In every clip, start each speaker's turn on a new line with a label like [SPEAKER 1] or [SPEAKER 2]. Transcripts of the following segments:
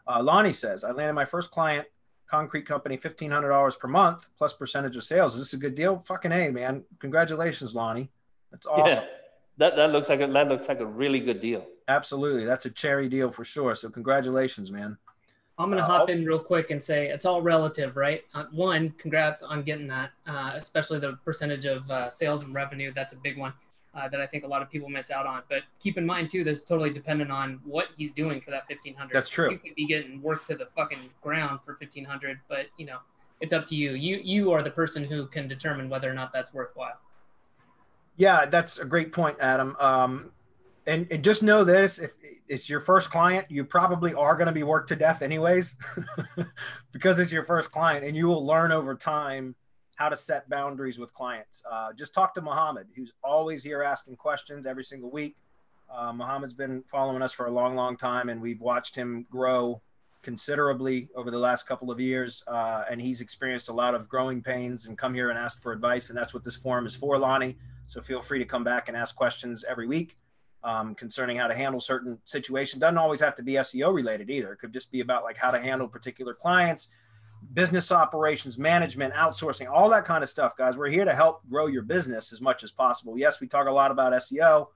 [SPEAKER 1] Lonnie says, I landed my first client, concrete company, $1,500 per month plus percentage of sales. Is this a good deal? Fucking A, man. Congratulations, Lonnie. That's
[SPEAKER 2] Yeah,
[SPEAKER 1] awesome.
[SPEAKER 2] that looks like a really good deal.
[SPEAKER 1] Absolutely. That's a cherry deal for sure. So congratulations, man.
[SPEAKER 3] I'm gonna hop in real quick and say it's all relative, right? One, congrats on getting that, especially the percentage of sales and revenue. That's a big one that I think a lot of people miss out on. But keep in mind too, this is totally dependent on what he's doing for that 1,500.
[SPEAKER 1] That's true.
[SPEAKER 3] You could be getting work to the fucking ground for 1,500, but you know, it's up to you. You are the person who can determine whether or not that's worthwhile.
[SPEAKER 1] Yeah, that's a great point, Adam. And just know this, if it's your first client, you probably are going to be worked to death anyways, because it's your first client, and you will learn over time how to set boundaries with clients. Just talk to Muhammad, who's always here asking questions every single week. Muhammad's been following us for a long, long time, and we've watched him grow considerably over the last couple of years. And he's experienced a lot of growing pains and come here and ask for advice. And that's what this forum is for, Lonnie. So feel free to come back and ask questions every week concerning how to handle certain situations. Doesn't always have to be SEO related either. It could just be about like how to handle particular clients, business operations, management, outsourcing, all that kind of stuff, guys. We're here to help grow your business as much as possible. Yes, we talk a lot about SEO,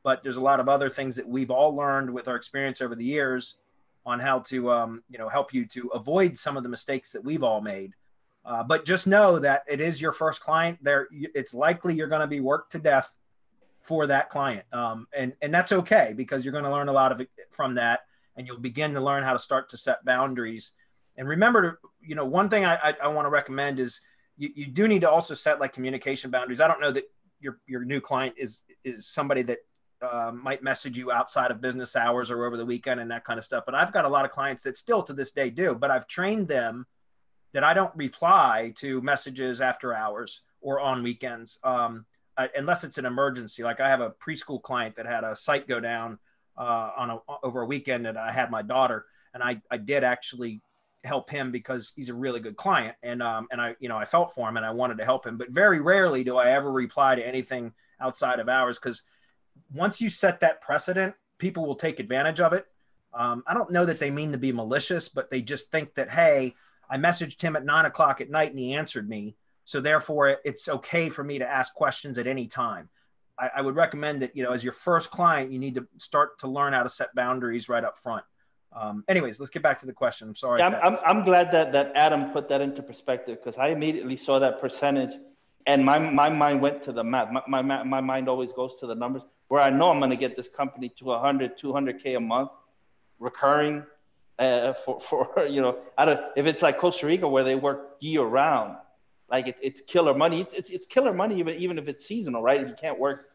[SPEAKER 1] but there's a lot of other things that we've all learned with our experience over the years on how to, help you to avoid some of the mistakes that we've all made. But just know that it is your first client. It's likely you're going to be worked to death for that client. And that's okay, because you're going to learn a lot of it from that, and you'll begin to learn how to start to set boundaries. And remember to, one thing I want to recommend is you do need to also set like communication boundaries. I don't know that your new client is somebody that might message you outside of business hours or over the weekend and that kind of stuff. But I've got a lot of clients that still to this day do, but I've trained them that I don't reply to messages after hours or on weekends, unless it's an emergency. Like I have a preschool client that had a site go down over a weekend, and I had my daughter, and I did actually help him because he's a really good client, and I felt for him and I wanted to help him. But very rarely do I ever reply to anything outside of hours, because once you set that precedent, people will take advantage of it. I don't know that they mean to be malicious, but they just think that, hey, I messaged him at 9 o'clock at night and he answered me, so therefore it's okay for me to ask questions at any time. I would recommend that, as your first client, you need to start to learn how to set boundaries right up front. Anyways, let's get back to the question. I'm sorry.
[SPEAKER 2] Yeah, I'm glad that Adam put that into perspective, because I immediately saw that percentage, and my mind went to the math. My mind always goes to the numbers, where I know I'm going to get this company to 100, 200K a month recurring for if it's like Costa Rica where they work year round, like it's killer money. It's killer money even if it's seasonal, right? If you can't work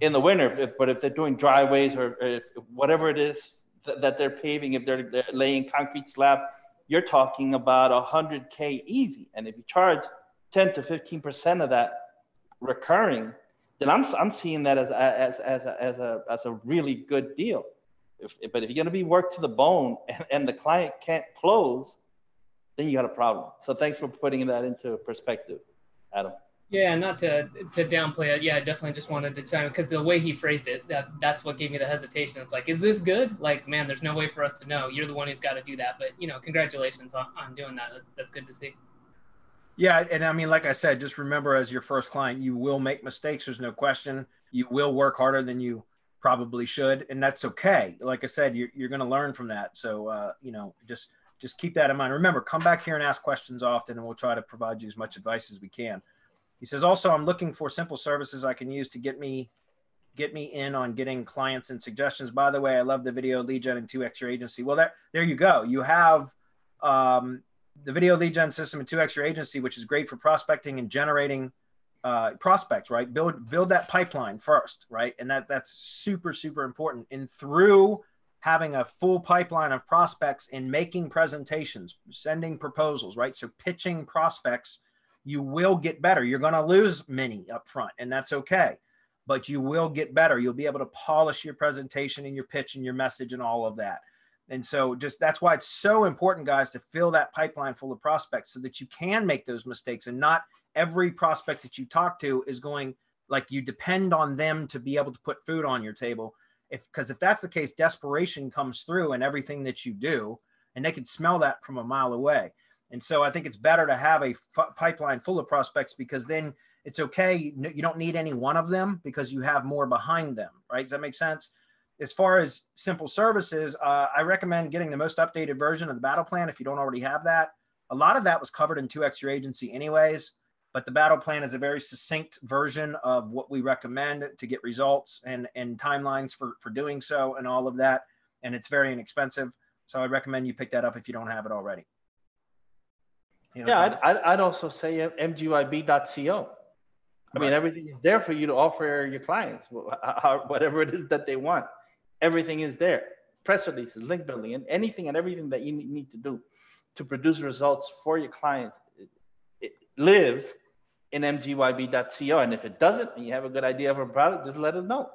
[SPEAKER 2] in the winter, but if they're doing driveways or if whatever it is that they're paving, if they're laying concrete slab, you're talking about 100K easy. And if you charge 10 to 15% of that recurring, then I'm seeing that as a really good deal. But if you're going to be worked to the bone and the client can't close, then you got a problem. So thanks for putting that into perspective, Adam.
[SPEAKER 3] Yeah, not to downplay it. Yeah, I definitely just wanted to chime in, because the way he phrased it, that's what gave me the hesitation. It's like, is this good? Like, man, there's no way for us to know. You're the one who's got to do that. But, congratulations on doing that. That's good to see.
[SPEAKER 1] Yeah. And I mean, like I said, just remember, as your first client, you will make mistakes. There's no question. You will work harder than you probably should. And that's okay. Like I said, you're going to learn from that. So, just keep that in mind. Remember, come back here and ask questions often, and we'll try to provide you as much advice as we can. He says, also, I'm looking for simple services I can use to get me in on getting clients and suggestions. By the way, I love the video lead gen and 2X your agency. Well, there you go. You have the video lead gen system and 2X your agency, which is great for prospecting and generating prospects, right? Build that pipeline first, right? And that's super, super important. And through having a full pipeline of prospects and making presentations, sending proposals, right? So pitching prospects, you will get better. You're going to lose many up front, and that's okay, but you will get better. You'll be able to polish your presentation and your pitch and your message and all of that. And so that's why it's so important, guys, to fill that pipeline full of prospects so that you can make those mistakes, and not every prospect that you talk to is going, like, you depend on them to be able to put food on your table. Because if that's the case, desperation comes through in everything that you do. and they can smell that from a mile away. And so I think it's better to have a pipeline full of prospects, because then it's okay. You don't need any one of them because you have more behind them, right? Does that make sense? As far as simple services, I recommend getting the most updated version of the battle plan if you don't already have that. A lot of that was covered in 2X Your Agency anyways, but the battle plan is a very succinct version of what we recommend to get results and timelines for doing so and all of that. And it's very inexpensive. So I recommend you pick that up if you don't have it already.
[SPEAKER 2] Yeah, I'd also say mgyb.co. I mean, everything is there for you to offer your clients, whatever it is that they want. Everything is there. Press releases, link building, and anything and everything that you need to do to produce results for your clients. It lives in mgyb.co. And if it doesn't, and you have a good idea of a product, just let us know.